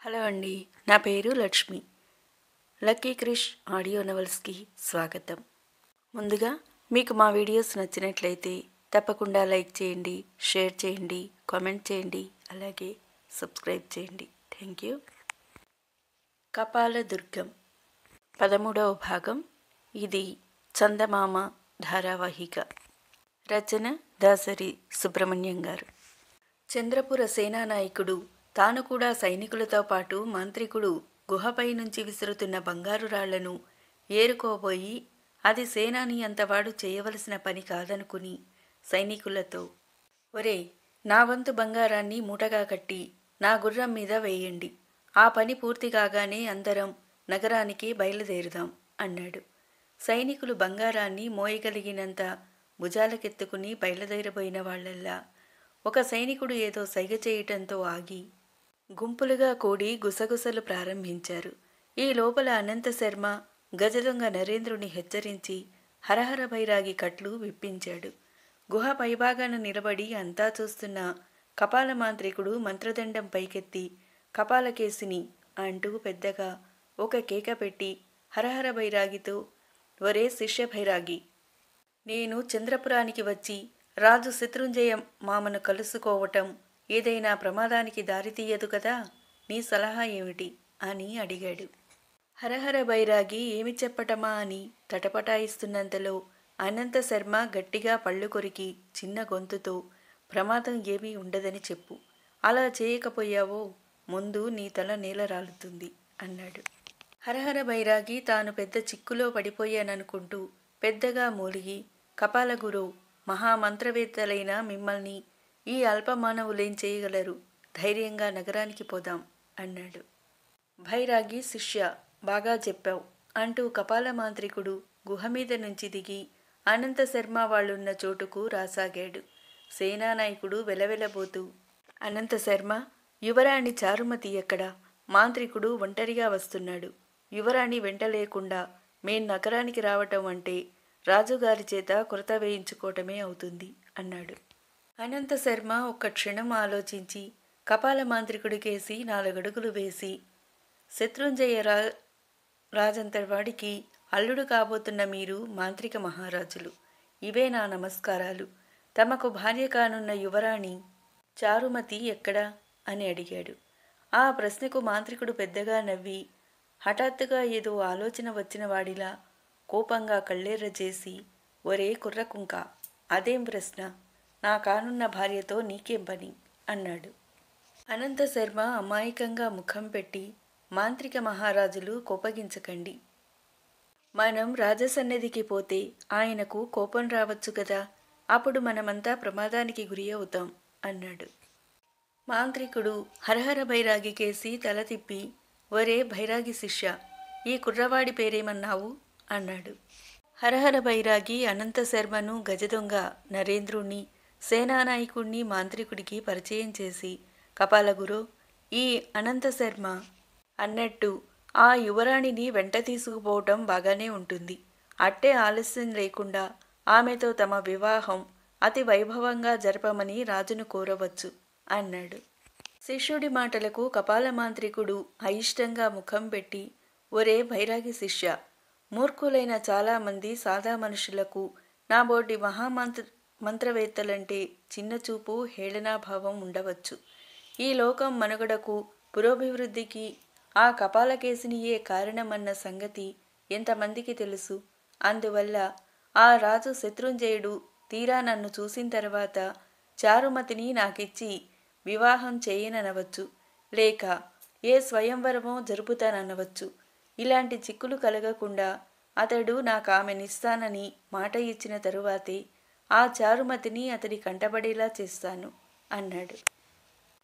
Hello అండి, నా పేరు లక్ష్మి. లక్కీ క్రిష్ ఆడియో నవల్స్కి స్వాగతం. ముందుగా మీకు మా వీడియోస్ నచ్చినట్లయితే తప్పకుండా లైక్ చేయండి, షేర్ చేయండి, కామెంట్ చేయండి, అలాగే సబ్స్క్రైబ్ చేయండి. Thank you. కపాలదుర్గం 13వ భాగం. ఇది చందమామ ధారావాహిక. రచన దాసరి సుబ్రహ్మణ్యం గారు. చంద్రపుర సేనానాయకుడు తాను కూడా సైనికులతో పాటు మాంత్రికుడు గుహపై నుంచి విసురుతున్న బంగారు రాళ్లను ఏరుకోబోయి అది సేనాని అంతవాడు చేయవలసిన పని కాదనుకుని సైనికులతో, ఒరే, నా వంతు బంగారాన్ని మూటగా కట్టి నా గుర్రం మీద వేయండి. ఆ పని పూర్తి కాగానే అందరం నగరానికి బయలుదేరుదాం అన్నాడు. సైనికులు బంగారాన్ని మోయగలిగినంత భుజాలకెత్తుకుని బయలుదేరబోయిన వాళ్లల్లా ఒక సైనికుడు ఏదో సైగ చేయటంతో ఆగి గుంపులుగా కూడి గుసగుసలు ప్రారంభించారు. ఈ లోపల అనంతశర్మ గజదొంగ నరేంద్రుని హెచ్చరించి హరహర భైరాగి కట్లు విప్పించాడు. గుహ పైభాగాన నిలబడి అంతా చూస్తున్న కపాల మాంత్రికుడు మంత్రదండం పైకెత్తి కపాలకేసిని అంటూ పెద్దగా ఒక కేక పెట్టి హరహర భైరాగితో, ఒరే శిష్య భైరాగి, నేను చంద్రపురానికి వచ్చి రాజు శత్రుంజయ మామను కలుసుకోవటం ఏదైనా ప్రమాదానికి దారితీయదు కదా, నీ సలహా ఏమిటి అని అడిగాడు. హరహర బైరాగి ఏమి చెప్పటమా అని తటపటాయిస్తున్నంతలో అనంతశర్మ గట్టిగా పళ్ళు కొరికి చిన్న గొంతుతో, ప్రమాదం ఏమీ ఉండదని చెప్పు. అలా చేయకపోయావో ముందు నీ తల నేల రాలుతుంది అన్నాడు. హరహర బైరాగి తాను పెద్ద చిక్కులో పడిపోయాననుకుంటూ పెద్దగా మూలిగి, కపాలగురు, మహామంత్రవేత్తలైన మిమ్మల్ని ఈ అల్పమానవులేం చేయగలరు? ధైర్యంగా నగరానికి పోదాం అన్నాడు. భైరాగి శిష్య, బాగా చెప్పావు అంటూ కపాల మాంత్రికుడు గుహ మీద నుంచి దిగి అనంతశర్మ వాళ్ళున్న చోటుకు రాసాగాడు. సేనానాయకుడు వెలవెలబోతూ, అనంతశర్మ, యువరాణి చారుమతి ఎక్కడా? మాంత్రికుడు ఒంటరిగా వస్తున్నాడు. యువరాణి వెంట లేకుండా మేం నగరానికి రావటం అంటే రాజుగారి చేత కొరత వేయించుకోవటమే అవుతుంది అన్నాడు. అనంతశర్మ ఒక్క క్షణం ఆలోచించి కపాల మాంత్రికుడికేసి 4 అడుగులు వేసి, శత్రుంజయ రాజంతవాడికి అల్లుడు కాబోతున్న మీరు మాంత్రిక మహారాజులు, ఇవే నా నమస్కారాలు. తమకు భార్య కానున్న యువరాణి చారుమతి ఎక్కడా అని అడిగాడు. ఆ ప్రశ్నకు మాంత్రికుడు పెద్దగా నవ్వి హఠాత్తుగా ఏదో ఆలోచన వచ్చిన వాడిలా కోపంగా కళ్ళెర్ర చేసి, ఒరే కుర్రకుంక, అదేం ప్రశ్న? నా కానున్న భార్యతో నీకేం పని అన్నాడు. అనంతశర్మ అమాయకంగా ముఖం పెట్టి, మాంత్రిక మహారాజులు కోపగించకండి. మనం రాజసన్నిధికి పోతే ఆయనకు కోపం రావచ్చు కదా, అప్పుడు మనమంతా ప్రమాదానికి గురి అవుతాం అన్నాడు. మాంత్రికుడు హరహర భైరాగి కేసి తల తిప్పి, ఒరే భైరాగి శిష్య, ఈ కుర్రవాడి పేరేమన్నావు అన్నాడు. హరహర భైరాగి అనంతశర్మను, గజదొంగ నరేంద్రుణ్ణి, సేనానాయకుణ్ణి మాంత్రికుడికి పరిచయం చేసి, కపాలగురు, ఈ అనంతశర్మ అన్నట్టు ఆ యువరాణిని వెంట తీసుకుపోవటం బాగానే ఉంటుంది. అట్టే ఆలస్యం లేకుండా ఆమెతో తమ వివాహం అతి వైభవంగా జరపమని రాజును కోరవచ్చు అన్నాడు. శిష్యుడి మాటలకు కపాల మాంత్రికుడు అయిష్టంగా ముఖం పెట్టి, ఒరే భైరాగి శిష్య, మూర్ఖులైన చాలామంది సాదా మనుషులకు నాబోటి మంత్రవేత్తలంటే చిన్నచూపు, హేళనాభావం ఉండవచ్చు. ఈ లోకం మనుగడకు, పురోభివృద్ధికి ఆ కపాలకేసినియే కారణమన్న సంగతి ఎంతమందికి తెలుసు? అందువల్ల ఆ రాజు శత్రుంజయుడు తీరా నన్ను చూసిన తర్వాత చారుమతిని నాకిచ్చి వివాహం చేయననవచ్చు, లేక ఏ స్వయంవరమో జరుపుతాననవచ్చు. ఇలాంటి చిక్కులు కలగకుండా అతడు నాకామెనిస్తానని మాట ఇచ్చిన తరువాతే ఆ చారుమతిని అతడి కంటబడేలా చేస్తాను అన్నాడు.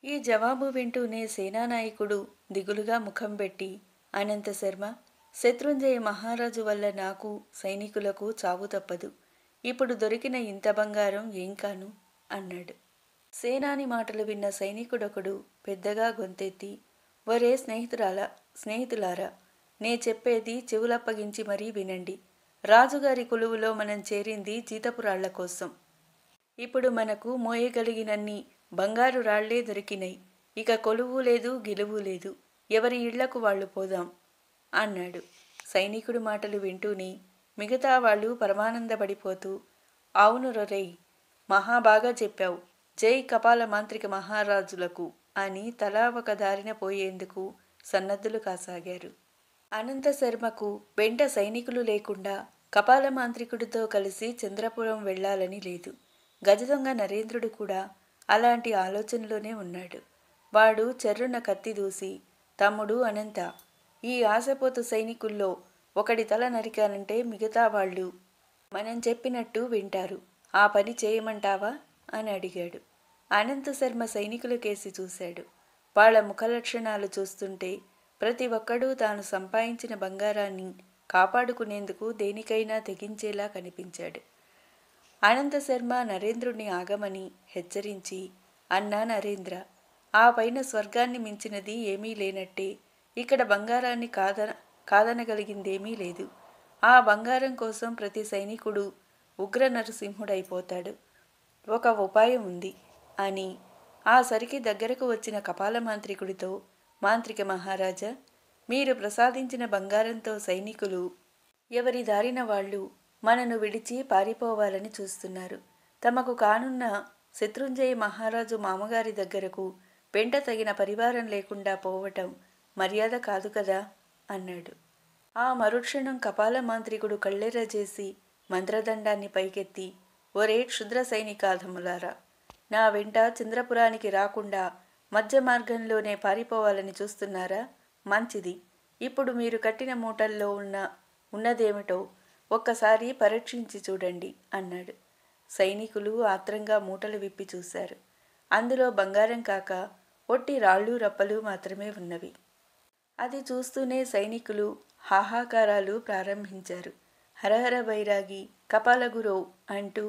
ఈ జవాబు వింటూనే సేనానాయకుడు దిగులుగా ముఖం పెట్టి, అనంతశర్మ, శత్రుంజయ మహారాజు వల్ల నాకు, సైనికులకు చావు తప్పదు. ఇప్పుడు దొరికిన ఇంత బంగారం ఏం కాను అన్నాడు. సేనాని మాటలు విన్న సైనికుడొకడు పెద్దగా గొంతెత్తి, ఒరే స్నేహితులారా, నే చెప్పేది చెవులప్పగించి మరీ వినండి. రాజుగారి కొలువులో మనం చేరింది జీతపురాళ్ల కోసం. ఇప్పుడు మనకు మోయగలిగినన్ని బంగారు రాళ్లే దొరికినాయి. ఇక కొలువు లేదు, గెలువు లేదు. ఎవరి ఇళ్లకు వాళ్ళు పోదాం అన్నాడు. సైనికుడి మాటలు వింటూనే మిగతా వాళ్ళు పరమానందపడిపోతూ, అవును రొరై, మహాబాగా చెప్పావు, జై కపాల మాంత్రిక మహారాజులకు అని తలా ఒక దారిన పోయేందుకు సన్నద్ధులు కాసాగారు. అనంత శర్మకు వెంట సైనికులు లేకుండా కపాల మాంత్రికుడితో కలిసి చంద్రపురం వెళ్లాలని లేదు. గజదొంగ నరేంద్రుడు కూడా అలాంటి ఆలోచనలోనే ఉన్నాడు. వాడు చెర్రున కత్తి దూసి, తమ్ముడు అనంత, ఈ ఆశపోతు సైనికుల్లో ఒకడి తల నరికానంటే మిగతా వాళ్ళు మనం చెప్పినట్టు వింటారు. ఆ పని చేయమంటావా అని అడిగాడు. అనంత శర్మ సైనికుల కేసి చూశాడు. వాళ్ళ ముఖలక్షణాలు చూస్తుంటే ప్రతి ఒక్కడూ తాను సంపాదించిన బంగారాన్ని కాపాడుకునేందుకు దేనికైనా తెగించేలా కనిపించాడు. అనంత శర్మ నరేంద్రుణ్ణి ఆగమని హెచ్చరించి, అన్నా నరేంద్ర, ఆ పైన స్వర్గాన్ని మించినది ఏమీ లేనట్టే ఇక్కడ బంగారాన్ని కాదనగలిగిందేమీ లేదు. ఆ బంగారం కోసం ప్రతి సైనికుడు ఉగ్ర నరసింహుడైపోతాడు. ఒక ఉపాయం ఉంది అని ఆ సరికి దగ్గరకు వచ్చిన కపాల మాంత్రికుడితో, మాంత్రిక మహారాజా, మీరు ప్రసాదించిన బంగారంతో సైనికులు ఎవరి దారిన వాళ్ళు మనను విడిచి పారిపోవాలని చూస్తున్నారు. తమకు కానున్న శత్రుంజయ మహారాజు మామగారి దగ్గరకు వెంట తగిన పరివారం లేకుండా పోవటం మర్యాద కాదు కదా అన్నాడు. ఆ మరుక్షణం కపాల మాంత్రికుడు కళ్ళెర్ర చేసి మంత్రదండాన్ని పైకెత్తి, ఒరే క్షుద్ర సైనికాధములారా, నా వెంట చంద్రపురానికి రాకుండా మధ్య మార్గంలోనే పారిపోవాలని చూస్తున్నారా? మంచిది. ఇప్పుడు మీరు కట్టిన మూటల్లో ఉన్నదేమిటో ఒక్కసారి పరీక్షించి చూడండి అన్నాడు. సైనికులు ఆత్రంగా మూటలు విప్పి చూశారు. అందులో బంగారం కాక ఒట్టి రాళ్ళు రప్పలు మాత్రమే ఉన్నవి. అది చూస్తూనే సైనికులు హాహాకారాలు ప్రారంభించారు. హరహర బైరాగి, కపాలగురో అంటూ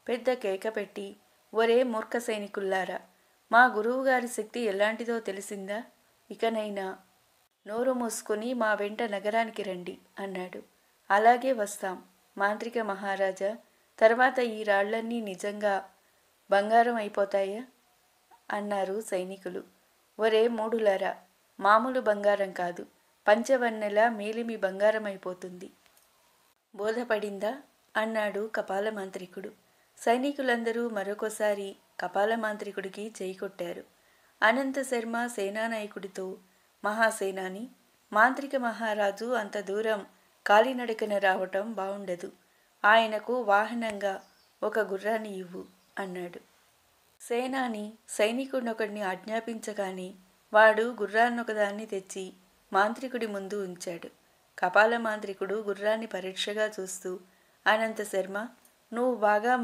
పెద్ద కేక పెట్టి, ఒరే మూర్ఖ సైనికుల్లారా, మా గురువుగారి శక్తి ఎలాంటిదో తెలిసిందా? ఇకనైనా నోరు మూసుకొని మా వెంట నగరానికి రండి అన్నాడు. అలాగే వస్తాం మాంత్రిక మహారాజా. తర్వాత ఈ రాళ్లన్నీ నిజంగా బంగారం అయిపోతాయా అన్నారు సైనికులు. ఒరే మూఢులారా, మామూలు బంగారం కాదు, పంచవన్నెల మేలిమి బంగారం అయిపోతుంది. బోధపడిందా అన్నాడు కపాల మాంత్రికుడు. సైనికులందరూ మరొకసారి కపాల మాంత్రికుడికి చేయి కొట్టారు. అనంత శర్మ సేనానాయకుడితో, మహాసేనాని, మాంత్రిక మహారాజు అంత దూరం కాలినడకన రావటం బావుండదు. ఆయనకు వాహనంగా ఒక గుర్రాన్ని ఇవ్వు అన్నాడు. సేనాని సైనికుడినొకడిని ఆజ్ఞాపించగానే వాడు గుర్రాన్నొకదాన్ని తెచ్చి మాంత్రికుడి ముందు ఉంచాడు. కపాల మాంత్రికుడు గుర్రాన్ని పరీక్షగా చూస్తూ, అనంత శర్మ, నువ్వు బాగా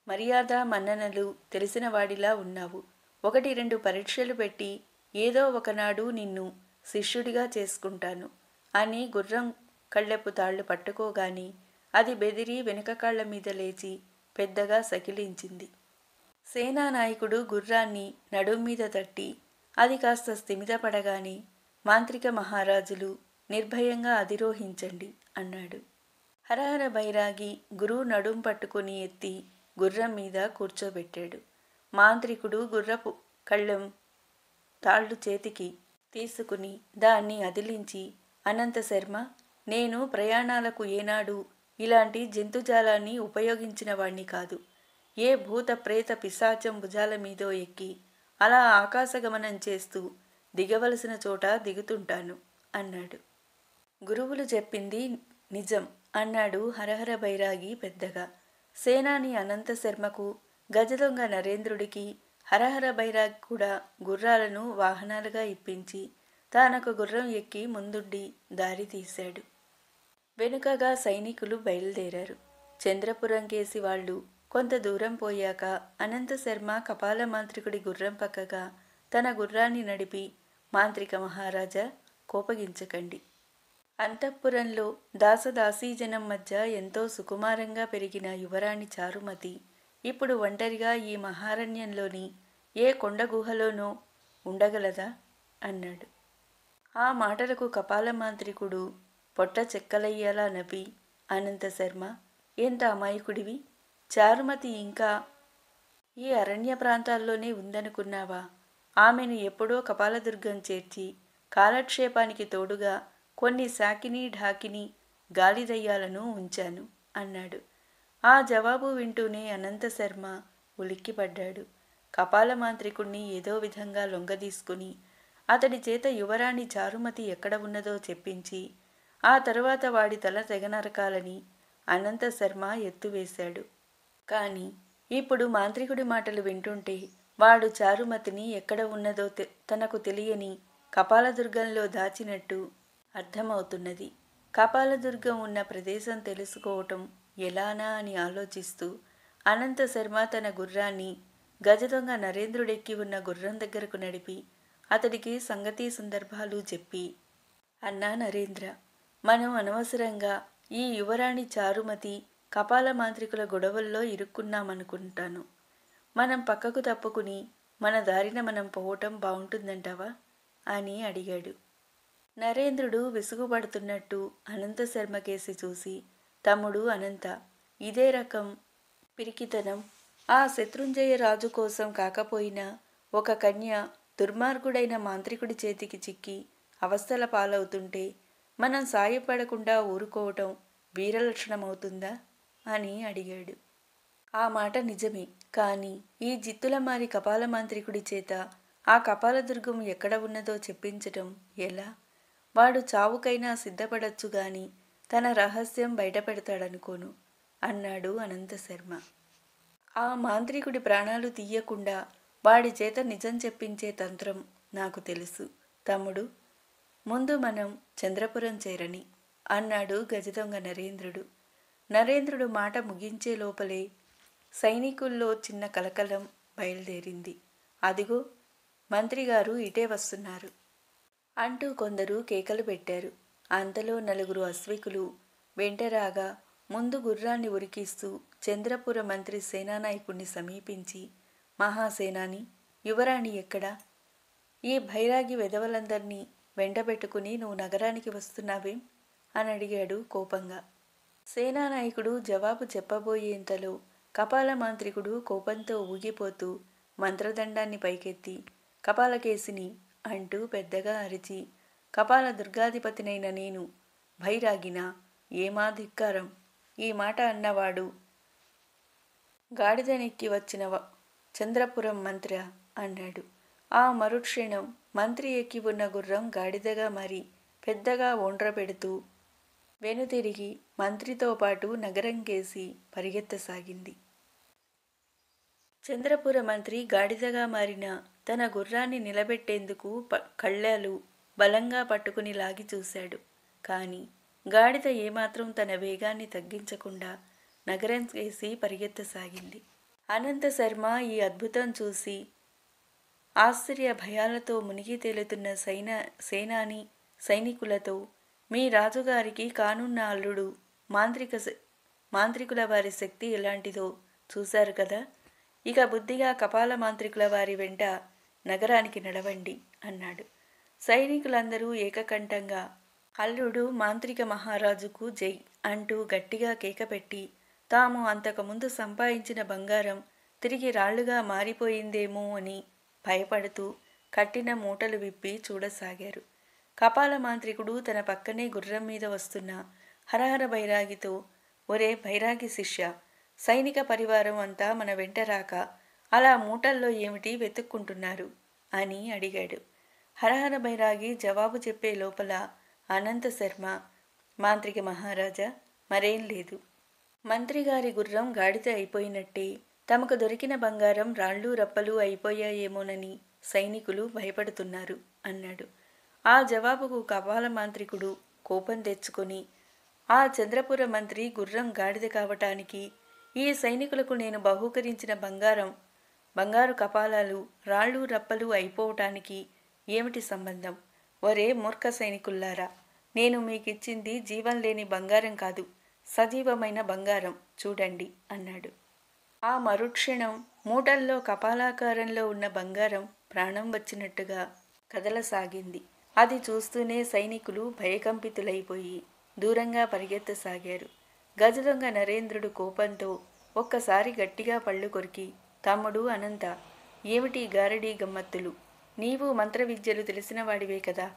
మర్యాద మన్ననలు తెలిసిన వాడిలా ఉన్నావు. 1-2 పరీక్షలు పెట్టి ఏదో ఒకనాడు నిన్ను శిష్యుడిగా చేసుకుంటాను అని గుర్రం కళ్ళెపు తాళ్లు పట్టుకోగాని అది బెదిరి వెనుక కాళ్ల మీద లేచి పెద్దగా సకిలించింది. సేనానాయకుడు గుర్రాన్ని నడుం మీద తట్టి అది కాస్త స్థిమితపడగానే, మాంత్రిక మహారాజులు నిర్భయంగా అధిరోహించండి అన్నాడు. హరహర బైరాగి గురువు నడుం పట్టుకుని ఎత్తి గుర్రం మీద కూర్చోబెట్టాడు. మాంత్రికుడు గుర్రపు కళ్ళెం తాళ్లు చేతికి తీసుకుని దాన్ని అదిలించి, అనంత శర్మ, నేను ప్రయాణాలకు ఏనాడు ఇలాంటి జంతుజాలాన్ని ఉపయోగించిన వాణ్ణి కాదు. ఏ భూత ప్రేత పిశాచం భుజాల మీదో ఎక్కి అలా ఆకాశగమనం చేస్తూ దిగవలసిన చోట దిగుతుంటాను అన్నాడు. గురువులు చెప్పింది నిజం అన్నాడు హరహర బైరాగి పెద్దగా. సేనాని అనంత శర్మకు, గజదొంగ నరేంద్రుడికి హరహర బైరాగి కూడా గుర్రాలను వాహనాలుగా ఇప్పించి తానొక గుర్రం ఎక్కి ముందుండి దారి తీశాడు. వెనుకగా సైనికులు బయలుదేరారు. చంద్రపురం కేసి వాళ్ళు కొంత దూరం పోయాక అనంత శర్మ కపాల మాంత్రికుడి గుర్రం పక్కగా తన గుర్రాన్ని నడిపి, మాంత్రిక మహారాజా, కోపగించకండి. అంతఃపురంలో దాసదాసీజనం మధ్య ఎంతో సుకుమారంగా పెరిగిన యువరాణి చారుమతి ఇప్పుడు ఒంటరిగా ఈ మహారణ్యంలోని ఏ కొండ గుహలోనో ఉండగలదా అన్నాడు. ఆ మాటలకు కపాల మాంత్రికుడు పొట్ట చెక్కలయ్యేలా నవ్వి, అనంత శర్మ, ఎంత అమాయకుడివి. చారుమతి ఇంకా ఈ అరణ్య ప్రాంతాల్లోనే ఉందనుకున్నావా? ఆమెను ఎప్పుడో కపాలదుర్గం చేర్చి కాలక్షేపానికి తోడుగా కొన్ని శాకిని ఢాకిని గాలిదయ్యాలను ఉంచాను అన్నాడు. ఆ జవాబు వింటూనే అనంతశర్మ ఉలిక్కిపడ్డాడు. కపాల మాంత్రికుణ్ణి ఏదో విధంగా లొంగదీసుకుని అతడి చేత యువరాణి చారుమతి ఎక్కడ ఉన్నదో చెప్పించి ఆ తరువాత వాడి తల తెగనరకాలని అనంతశర్మ ఎత్తువేశాడు. కాని ఇప్పుడు మాంత్రికుడి మాటలు వింటుంటే వాడు చారుమతిని ఎక్కడ ఉన్నదో తనకు తెలియని కపాలదుర్గంలో దాచినట్టు అర్థమవుతున్నది. కపాలదుర్గం ఉన్న ప్రదేశం తెలుసుకోవటం ఎలానా అని ఆలోచిస్తూ అనంతశర్మ తన గుర్రాన్ని గజదొంగ నరేంద్రుడెక్కి ఉన్న గుర్రం దగ్గరకు నడిపి అతడికి సంగతి సందర్భాలు చెప్పి, అన్నా నరేంద్ర, మనం అనవసరంగా ఈ యువరాణి చారుమతి కపాల మాంత్రికుల గొడవల్లో ఇరుక్కున్నామనుకుంటాను. మనం పక్కకు తప్పుకుని మన దారిన మనం పోవటం బావుంటుందంటావా అని అడిగాడు. నరేంద్రుడు విసుగుపడుతున్నట్టు అనంతశర్మ కేసి చూసి, తమ్ముడు అనంత, ఇదే రకం పిరికితనం ఆ శత్రుంజయ రాజు కోసం కాకపోయినా ఒక కన్య దుర్మార్గుడైన మాంత్రికుడి చేతికి చిక్కి అవస్థల పాలవుతుంటే మనం సాయపడకుండా ఊరుకోవటం వీరలక్షణమవుతుందా అని అడిగాడు. ఆ మాట నిజమే, కానీ ఈ జిత్తులమారి కపాల మాంత్రికుడి చేత ఆ కపాలదుర్గం ఎక్కడ ఉన్నదో చెప్పించటం ఎలా? వాడు చావుకైనా సిద్ధపడచ్చు గాని తన రహస్యం బయటపెడతాడనుకోను అన్నాడు అనంతశర్మ. ఆ మాంత్రికుడి ప్రాణాలు తీయకుండా వాడి చేత నిజం చెప్పించే తంత్రం నాకు తెలుసు తమ్ముడు. ముందు మనం చంద్రపురం చేరని అన్నాడు గజదొంగ నరేంద్రుడు. నరేంద్రుడు మాట ముగించే లోపలే సైనికుల్లో చిన్న కలకలం బయలుదేరింది. అదిగో మంత్రిగారు ఇటే వస్తున్నారు అంటూ కొందరు కేకలు పెట్టారు. అంతలో నలుగురు అశ్వికులు వెంటరాగా ముందు గుర్రాన్ని ఉరికిస్తూ చంద్రపుర మంత్రి సేనానాయకుణ్ణి సమీపించి, మహాసేనాని, యువరాణి ఎక్కడా? ఈ భైరాగి వెధవలందర్నీ వెంటబెట్టుకుని నువ్వు నగరానికి వస్తున్నావేం అని అడిగాడు కోపంగా. సేనానాయకుడు జవాబు చెప్పబోయేంతలో కపాల మాంత్రికుడు కోపంతో ఊగిపోతూ మంత్రదండాన్ని పైకెత్తి, కపాలకేసిని అంటూ పెద్దగా అరిచి, కపాల దుర్గాధిపతినైన నేను భైరాగినా? ఏమా ధిక్కారం! ఈ మాట అన్నవాడు గాడిదనెక్కి వచ్చిన చంద్రపురం మంత్రి అన్నాడు. ఆ మరుక్షణం మంత్రి ఎక్కి ఉన్న గుర్రం గాడిదగా మారి పెద్దగా ఒండ్ర పెడుతూ వెనుతిరిగి మంత్రితో పాటు నగరం కేసి పరిగెత్తసాగింది. చంద్రపుర మంత్రి గాడిదగా మారిన తన గుర్రాన్ని నిలబెట్టేందుకు కళ్ళాలు బలంగా పట్టుకుని లాగి చూశాడు. కాని గాడిద ఏమాత్రం తన వేగాన్ని తగ్గించకుండా నగరం కేసి పరిగెత్తసాగింది. అనంతశర్మ ఈ అద్భుతం చూసి ఆశ్చర్య భయాలతో మునిగి తేలుతున్న సేనాని సైనికులతో, మీ రాజుగారికి కానున్న అల్లుడు మాంత్రికుల వారి శక్తి ఎలాంటిదో చూశారు కదా, ఇక బుద్ధిగా కపాల మాంత్రికుల వారి వెంట నగరానికి నడవండి అన్నాడు. సైనికులందరూ ఏకకంఠంగా అల్లుడు మాంత్రిక మహారాజుకు జై అంటూ గట్టిగా కేకపెట్టి తాము అంతకుముందు సంపాదించిన బంగారం తిరిగి రాళ్లుగా మారిపోయిందేమో అని భయపడుతూ కట్టిన మూటలు విప్పి చూడసాగారు. కపాల మాంత్రికుడు తన పక్కనే గుర్రం మీద వస్తున్న హరహర బైరాగితో, ఒరే బైరాగి శిష్య, సైనిక పరివారం అంతా మన వెంట రాక అలా మూటల్లో ఏమిటి వెతుక్కుంటున్నారు అని అడిగాడు. హరహర బైరాగి జవాబు చెప్పే లోపల అనంతశర్మ, మాంత్రిక మహారాజా, మరేం లేదు. మంత్రిగారి గుర్రం గాడిద అయిపోయినట్టే తమకు దొరికిన బంగారం రాళ్ళు రప్పలు అయిపోయాయేమోనని సైనికులు భయపడుతున్నారు అన్నాడు. ఆ జవాబుకు కపాల మాంత్రికుడు కోపం తెచ్చుకొని, ఆ చంద్రపుర మంత్రి గుర్రం గాడిద కావటానికి ఈ సైనికులకు నేను బహూకరించిన బంగారు కపాలాలు రాళ్ళు రప్పలు అయిపోవటానికి ఏమిటి సంబంధం? ఒరే మూర్ఖ సైనికుల్లారా, నేను మీకిచ్చింది జీవం లేని బంగారం కాదు, సజీవమైన బంగారం చూడండి అన్నాడు. ఆ మరుక్షణం మూటల్లో కపాలాకారంలో ఉన్న బంగారం ప్రాణం వచ్చినట్టుగా కదలసాగింది. అది చూస్తూనే సైనికులు భయకంపితులైపోయి దూరంగా పరిగెత్తసాగారు. గజదొంగ నరేంద్రుడు కోపంతో ఒక్కసారి గట్టిగా పళ్ళు కొరికి, తమ్ముడు అనంత, ఏమిటి గారడీ గమ్మత్తులు? నీవు మంత్ర విద్యలు తెలిసిన వాడివే కదా,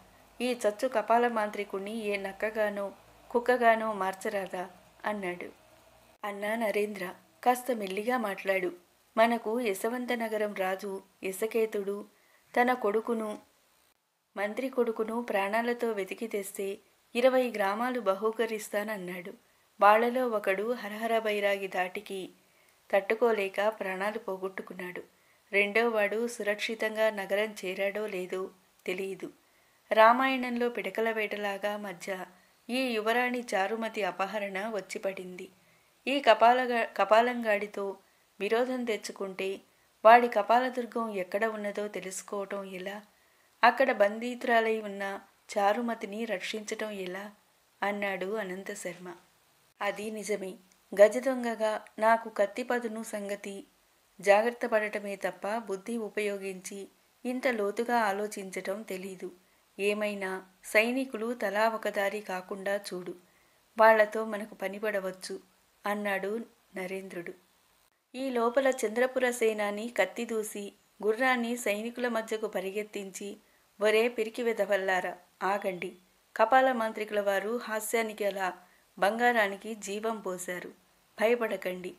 ఈ చచ్చు కపాల మాంత్రికుణ్ణి ఏ నక్కగానో కుక్కగానో మార్చరాదా అన్నాడు. అన్నా నరేంద్ర, కాస్త మెల్లిగా మాట్లాడు. మనకు యశవంత నగరం రాజు యశకేతుడు తన కొడుకును మంత్రి కొడుకును ప్రాణాలతో వెతికి తెస్తే 20 గ్రామాలు బహూకరిస్తానన్నాడు. వాళ్లలో ఒకడు హరహర బైరాగి ధాటికి తట్టుకోలేక ప్రాణాలు పోగొట్టుకున్నాడు. రెండోవాడు సురక్షితంగా నగరం చేరాడో లేదో తెలియదు. రామాయణంలో పిడకల వేటలాగా మధ్య ఈ యువరాణి చారుమతి అపహరణ వచ్చిపడింది. ఈ కపాలంగాడితో విరోధం తెచ్చుకుంటే వాడి కపాలదుర్గం ఎక్కడ ఉన్నదో తెలుసుకోవటం ఎలా? అక్కడ బందీతురాలై ఉన్న చారుమతిని రక్షించటం ఎలా అన్నాడు అనంతశర్మ. అది నిజమే. గజదొంగగా నాకు కత్తిపదును సంగతి జాగ్రత్త పడటమే తప్ప బుద్ధి ఉపయోగించి ఇంత లోతుగా ఆలోచించటం తెలీదు. ఏమైనా సైనికులు తలా ఒకదారి కాకుండా చూడు, వాళ్లతో మనకు పనిపడవచ్చు అన్నాడు నరేంద్రుడు. ఈ లోపల చంద్రపుర సేనాని కత్తి దూసి గుర్రాన్ని సైనికుల మధ్యకు పరిగెత్తించి, ఒరే పిరికి వెదవల్లారా, ఆగండి, కపాల మాంత్రికుల వారు హాస్యానికి అలా బంగారానికి జీవం పోశారు, భయపడకండి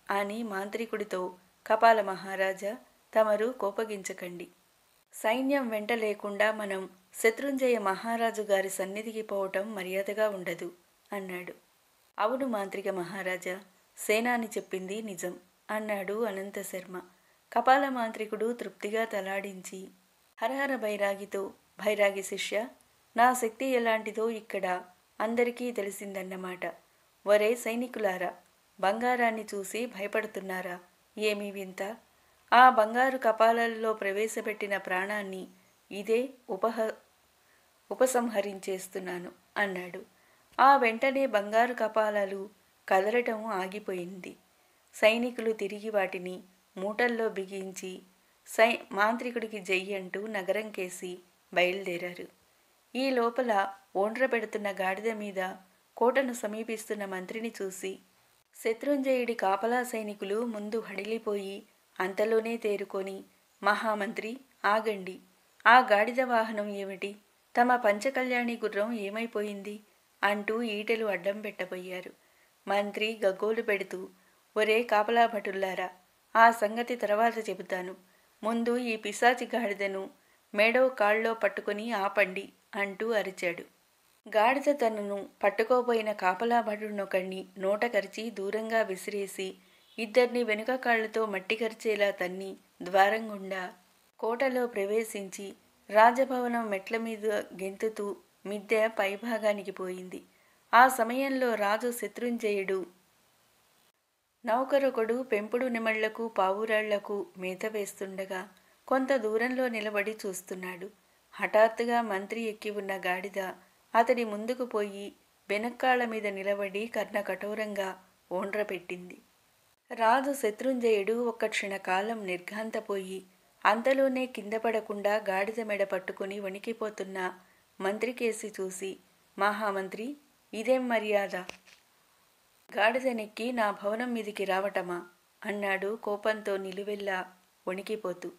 అని మాంత్రికుడితో, కపాల మహారాజా, తమరు కోపగించకండి. సైన్యం వెంట లేకుండా మనం శత్రుంజయ మహారాజు గారి సన్నిధికి పోవటం మర్యాదగా ఉండదు అన్నాడు. అవును మాంత్రిక మహారాజా, సేనాని చెప్పింది నిజం అన్నాడు అనంతశర్మ. కపాల మాంత్రికుడు తృప్తిగా తలాడించి హరహర బైరాగితో, భైరాగి శిష్య, నా శక్తి ఎలాంటిదో ఇక్కడ అందరికీ తెలిసిందన్నమాట. ఒరే సైనికులారా, బంగారాన్ని చూసి భయపడుతున్నారా? ఏమీ వింత! ఆ బంగారు కపాలాల్లో ప్రవేశపెట్టిన ప్రాణాన్ని ఇదే ఉపసంహరించేస్తున్నాను అన్నాడు. ఆ వెంటనే బంగారు కపాలాలు కదలటం ఆగిపోయింది. సైనికులు తిరిగి వాటిని మూటల్లో బిగించి మాంత్రికుడికి జై అంటూ నగరం కేసి బయలుదేరారు. ఈ లోపల ఓండ్ర పెడుతున్న గాడిద మీద కోటను సమీపిస్తున్న మంత్రిని చూసి శత్రుంజయుడి కాపలా సైనికులు ముందు హడిలిపోయి అంతలోనే తేరుకొని, మహామంత్రి ఆగండి, ఆ గాడిద వాహనం ఏమిటి? తమ పంచకళ్యాణి గుర్రం ఏమైపోయింది అంటూ ఈటెలు అడ్డం పెట్టబోయారు. మంత్రి గగ్గోలు పెడుతూ, ఒరే కాపలా భటుల్లారా, ఆ సంగతి తర్వాత చెబుతాను, ముందు ఈ పిశాచి గాడిదను మేడో కాళ్ళలో పట్టుకుని ఆపండి అంటూ అరిచాడు. గాడిద తనను పట్టుకోబోయిన కాపలా భటునొకణ్ణి నోట కరిచి దూరంగా విసిరేసి ఇద్దరిని వెనుక కాళ్లతో మట్టి కరిచేలా తన్ని ద్వారం గుండా కోటలో ప్రవేశించి రాజభవనం మెట్ల మీద గెంతుతూ మిద్దె పైభాగానికి పోయింది. ఆ సమయంలో రాజు శత్రుంజయుడు నౌకరొకడు పెంపుడు నెమళ్లకు పావురాళ్లకు మేత వేస్తుండగా కొంత దూరంలో నిలబడి చూస్తున్నాడు. హఠాత్తుగా మంత్రి ఎక్కి ఉన్న గాడిద అతడి ముందుకు పోయి వెనక్కాళ్ల మీద నిలబడి కర్ణ కఠోరంగా ఓండ్ర పెట్టింది. రాజు శత్రుంజయుడు ఒక్క క్షణకాలం నిర్ఘాంతపోయి అంతలోనే కింద పడకుండా గాడిద మెడ పట్టుకుని వణికిపోతున్న మంత్రికేసి చూసి, మహామంత్రి, ఇదేం మర్యాద? గాడిదనెక్కి నా భవనం మీదికి రావటమా అన్నాడు కోపంతో నిలువెల్లా వణికిపోతూ.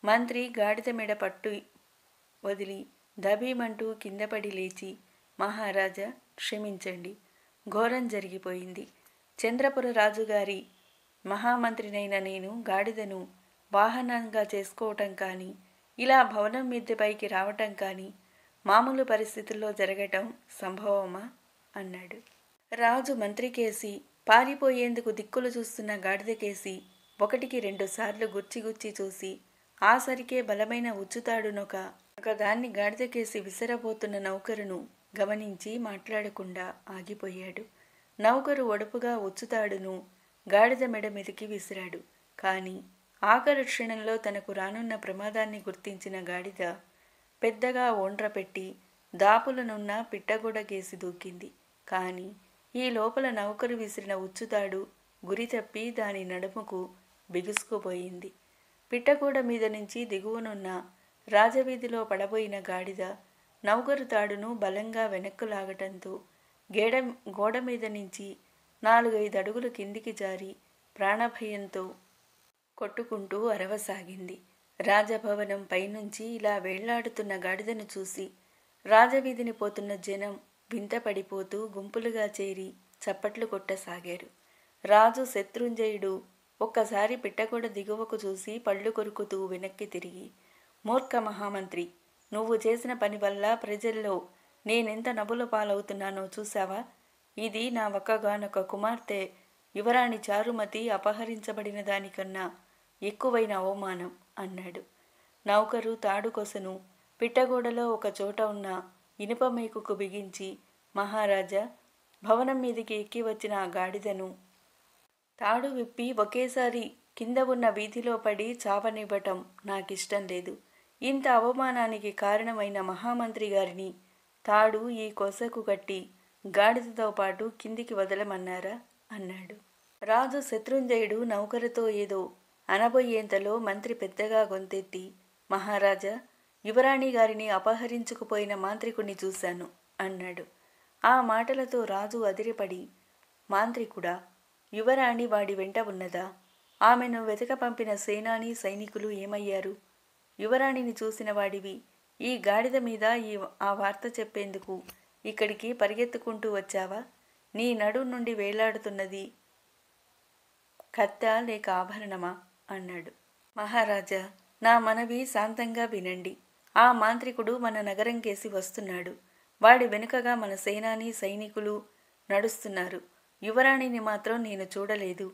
మంత్రి గాడిద మెడ పట్టు వదిలి దబీమంటూ కిందపడి లేచి, మహారాజా క్షమించండి, ఘోరం జరిగిపోయింది. చంద్రపుర రాజుగారి మహామంత్రినైన నేను గాడిదను వాహనంగా చేసుకోవటం కానీ, ఇలా భవనం మిద్దెపైకి రావటం కానీ మామూలు పరిస్థితుల్లో జరగటం సంభవమా అన్నాడు. రాజు మంత్రికేసి పారిపోయేందుకు దిక్కులు చూస్తున్న గాడిదకేసి 1-2 సార్లు గుచ్చి చూసి ఆసరికే బలమైన ఒకదాన్ని గాడిదకేసి విసరబోతున్న నౌకరును గమనించి మాట్లాడకుండా ఆగిపోయాడు. నౌకరు ఒడుపుగా ఉచ్చుతాడును గాడిద మెడ మీదికి విసిరాడు. కాని ఆఖరు క్షణంలో తనకు రానున్న ప్రమాదాన్ని గుర్తించిన గాడిద పెద్దగా ఓండ్రపెట్టి దాపులనున్న పిట్టగొడగేసి దూకింది. కాని ఈ లోపల నౌకరు విసిరిన ఉచ్చుతాడు గురి తప్పి దాని నడుముకు బిగుసుకుపోయింది. పిట్టగోడ మీద నుంచి దిగువనున్న రాజవీధిలో పడబోయిన గాడిద నౌకరు తాడును బలంగా వెనక్కు లాగటంతో గోడ మీద నుంచి 4-5 అడుగులు కిందికి జారి ప్రాణభయంతో కొట్టుకుంటూ అరవసాగింది. రాజభవనం పైనుంచి ఇలా వేళ్లాడుతున్న గాడిదను చూసి రాజవీధిని పోతున్న జనం వింతపడిపోతూ గుంపులుగా చేరి చప్పట్లు కొట్టసాగారు. రాజు శత్రుంజయుడు ఒక్కసారి పిట్టగోడ దిగువకు చూసి పళ్ళు కొరుకుతూ వెనక్కి తిరిగి, మూర్ఖ మహామంత్రి, నువ్వు చేసిన పని వల్ల ప్రజల్లో నేనెంత నవ్వుల పాలవుతున్నానో చూశావా? ఇది నా ఒక్కగానొక్క కుమార్తె యువరాణి చారుమతి అపహరించబడిన దానికన్నా ఎక్కువైన అవమానం అన్నాడు. నౌకరు తాడుకొసను పిట్టగోడలో ఒక చోట ఉన్న ఇనుప మేకుకు బిగించి, మహారాజా, భవనం మీదికి ఎక్కి వచ్చిన ఆ గాడిదను తాడు విప్పి ఒకేసారి కింద ఉన్న వీధిలో పడి చావనివ్వటం నాకిష్టం లేదు. ఇంత అవమానానికి కారణమైన మహామంత్రి గారిని తాడు ఈ కొసకు కట్టి గాడిదతో పాటు కిందికి వదలమన్నారా అన్నాడు. రాజు శత్రుంజయుడు నౌకరుతో ఏదో అనబోయేంతలో మంత్రి పెద్దగా గొంతెత్తి, మహారాజా, యువరాణి గారిని అపహరించుకుపోయిన మాంత్రికుణ్ణి చూశాను అన్నాడు. ఆ మాటలతో రాజు అదిరిపడి, మాంత్రికుడా? యువరాణి వాడి వెంట ఉన్నదా? ఆమెను వెతక పంపిన సేనాని సైనికులు ఏమయ్యారు? యువరాణిని చూసిన వాడివి ఈ గాడిద మీద ఆ వార్త చెప్పేందుకు ఇక్కడికి పరిగెత్తుకుంటూ వచ్చావా? నీ నడు నుండి వేలాడుతున్నది కత్త లేక ఆభరణమా అన్నాడు. మహారాజా, నా మనవి శాంతంగా వినండి. ఆ మాంత్రికుడు మన నగరం కేసి వస్తున్నాడు. వాడి వెనుకగా మన సేనాని సైనికులు నడుస్తున్నారు. యువరాణిని మాత్రం నేను చూడలేదు.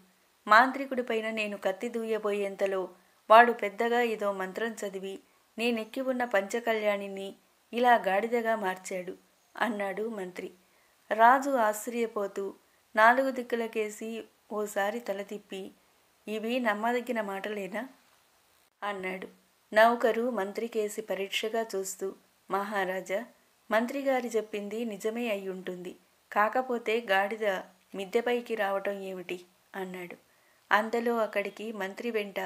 మాంత్రికుడిపైన నేను కత్తి దూయబోయేంతలో వాడు పెద్దగా ఏదో మంత్రం చదివి నేనెక్కి ఉన్న పంచకళ్యాణిని ఇలా గాడిదగా మార్చాడు అన్నాడు మంత్రి. రాజు ఆశ్చర్యపోతూ 4 దిక్కులకేసి ఓసారి తల తిప్పి, ఇవి నమ్మదగిన మాటలేనా అన్నాడు. నౌకరు మంత్రికేసి పరీక్షగా చూస్తూ, మహారాజా, మంత్రిగారి చెప్పింది నిజమే అయ్యుంటుంది. కాకపోతే గాడిద మిద్దెపైకి రావటం ఏమిటి అన్నాడు. అంతలో అక్కడికి మంత్రి వెంట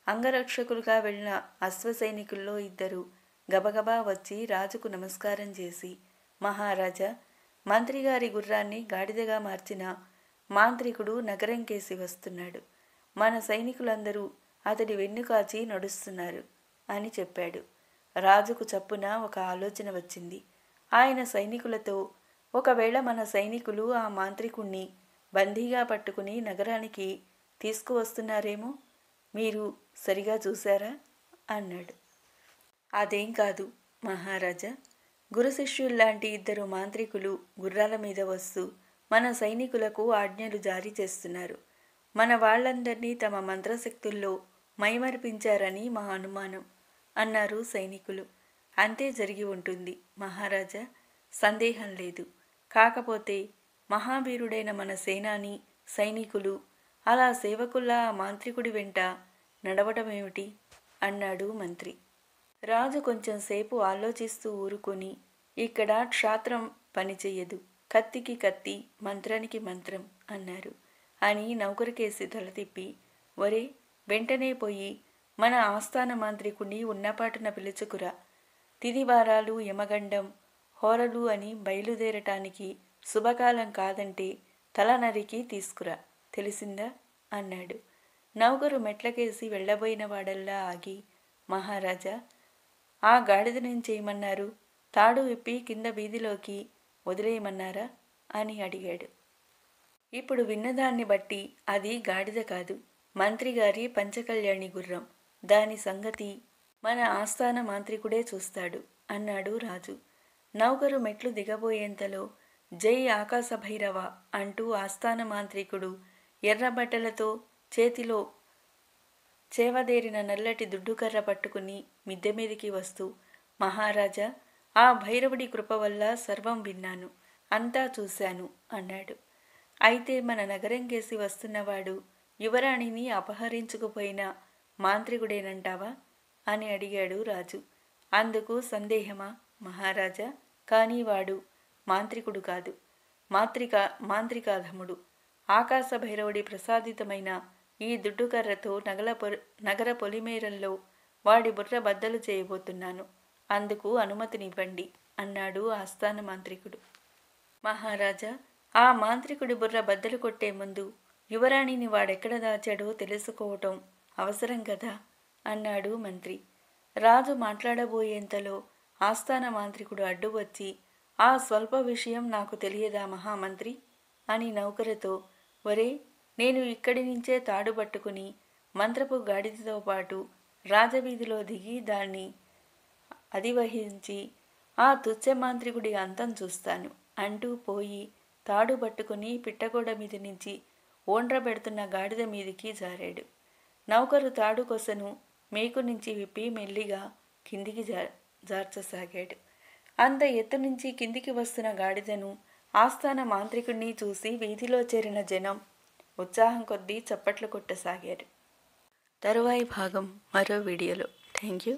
అంగరక్షకులుగా వెళ్ళిన అశ్వసైనికుల్లో 2 గబగబా వచ్చి రాజుకు నమస్కారం చేసి, మహారాజా, మంత్రిగారి గుర్రాన్ని గాడిదగా మార్చిన మాంత్రికుడు నగరం కేసి వస్తున్నాడు. మన సైనికులందరూ అతడి వెన్నుకాచి నడుస్తున్నారు అని చెప్పాడు. రాజుకు చప్పున ఒక ఆలోచన వచ్చింది. ఆయన సైనికులతో, ఒకవేళ మన సైనికులు ఆ మాంత్రికుణ్ణి బందీగా పట్టుకుని నగరానికి తీసుకువస్తున్నారేమో, మీరు సరిగా చూశారా అన్నాడు. అదేం కాదు మహారాజా, గురు శిష్యుల్లాంటి 2 మాంత్రికులు గుర్రాల మీద వస్తూ మన సైనికులకు ఆజ్ఞలు జారీ చేస్తున్నారు. మన వాళ్ళందరినీ తమ మంత్రశక్తుల్లో మైమరిపించారని మా అనుమానం అన్నారు సైనికులు. అంతే జరిగి ఉంటుంది మహారాజా, సందేహం లేదు. కాకపోతే మహావీరుడైన మన సేనాని సైనికులు అలా సేవకుల్లా ఆ మాంత్రికుడి వెంట నడవటమేమిటి అన్నాడు మంత్రి. రాజు కొంచెం సేపు ఆలోచిస్తూ ఊరుకొని, ఇక్కడ క్షాత్రం పనిచెయ్యదు, కత్తికి కత్తి, మంత్రానికి మంత్రం అన్నారు అని నౌకరుకేసి తల తిప్పి, ఒరే, వెంటనే పోయి మన ఆస్థాన మాంత్రికుణ్ణి ఉన్నపాటున పిలుచుకురా. తిదివారాలు యమగండం హోరలు అని బయలుదేరటానికి శుభకాలం కాదంటే తల నరికి తీసుకురా, తెలిసిందా అన్నాడు. నౌకరు మెట్లకేసి వెళ్ళబోయిన వాడల్లా ఆగి, మహారాజా, ఆ గాడిదనేంచేయమన్నారు? తాడు విప్పి కింద వీధిలోకి వదిలేయమన్నారా అని అడిగాడు. ఇప్పుడు విన్నదాన్ని బట్టి అది గాడిద కాదు, మంత్రిగారి పంచకళ్యాణి గుర్రం. దాని సంగతి మన ఆస్థాన మాంత్రికుడే చూస్తాడు అన్నాడు రాజు. నౌకరు మెట్లు దిగబోయేంతలో, జై ఆకాశభైరవ అంటూ ఆస్థాన మాంత్రికుడు ఎర్రబట్టలతో చేతిలో చేవదేరిన నల్లటి దుడ్డుకర్ర పట్టుకుని మిద్దె మీదికి వస్తూ, మహారాజా, ఆ భైరవుడి కృప వల్ల సర్వం విన్నాను, అంతా చూశాను అన్నాడు. అయితే మన నగరం కేసి వస్తున్నవాడు యువరాణిని అపహరించుకుపోయిన మాంత్రికుడేనంటావా అని అడిగాడు రాజు. అందుకు సందేహమా మహారాజా? కానీ వాడు మాంత్రికుడు కాదు, మాంత్రికాధముడు. ఆకాశ భైరవుడి ప్రసాదితమైన ఈ దుడ్డుకర్రతో నగర పొలిమేరల్లో వాడి బుర్ర బద్దలు చేయబోతున్నాను. అందుకు అనుమతినివ్వండి అన్నాడు ఆస్థాన మాంత్రికుడు. మహారాజా, ఆ మాంత్రికుడి బుర్ర బద్దలు కొట్టే ముందు యువరాణిని వాడెక్కడ దాచాడో తెలుసుకోవటం అవసరం కదా అన్నాడు మంత్రి. రాజు మాట్లాడబోయేంతలో ఆస్థాన మాంత్రికుడు అడ్డు వచ్చి, ఆ స్వల్ప విషయం నాకు తెలియదా మహామంత్రి అని నౌకరుతో, ఒరే, నేను ఇక్కడి నుంచే తాడు పట్టుకుని మంత్రపు గాడిదతో పాటు రాజవీధిలో దిగి దాన్ని అధివహించి ఆ తుచ్చమాంత్రికుడి అంతం చూస్తాను అంటూ పోయి తాడు పట్టుకుని పిట్టగోడ మీద నుంచి ఓండ్రబెడుతున్న గాడిద మీదికి జారాడు. నౌకరు తాడు కొసను మేకు నుంచి విప్పి మెల్లిగా కిందికి జార్చసాగాడు. అంత ఎత్తు నుంచి కిందికి వస్తున్న గాడిదను, ఆస్థాన మాంత్రికుడిని చూసి వీధిలో చేరిన జనం ఉత్సాహం కొద్దీ చప్పట్లు కొట్టసాగారు. తరువాయి భాగం మరో వీడియోలో. Thank you.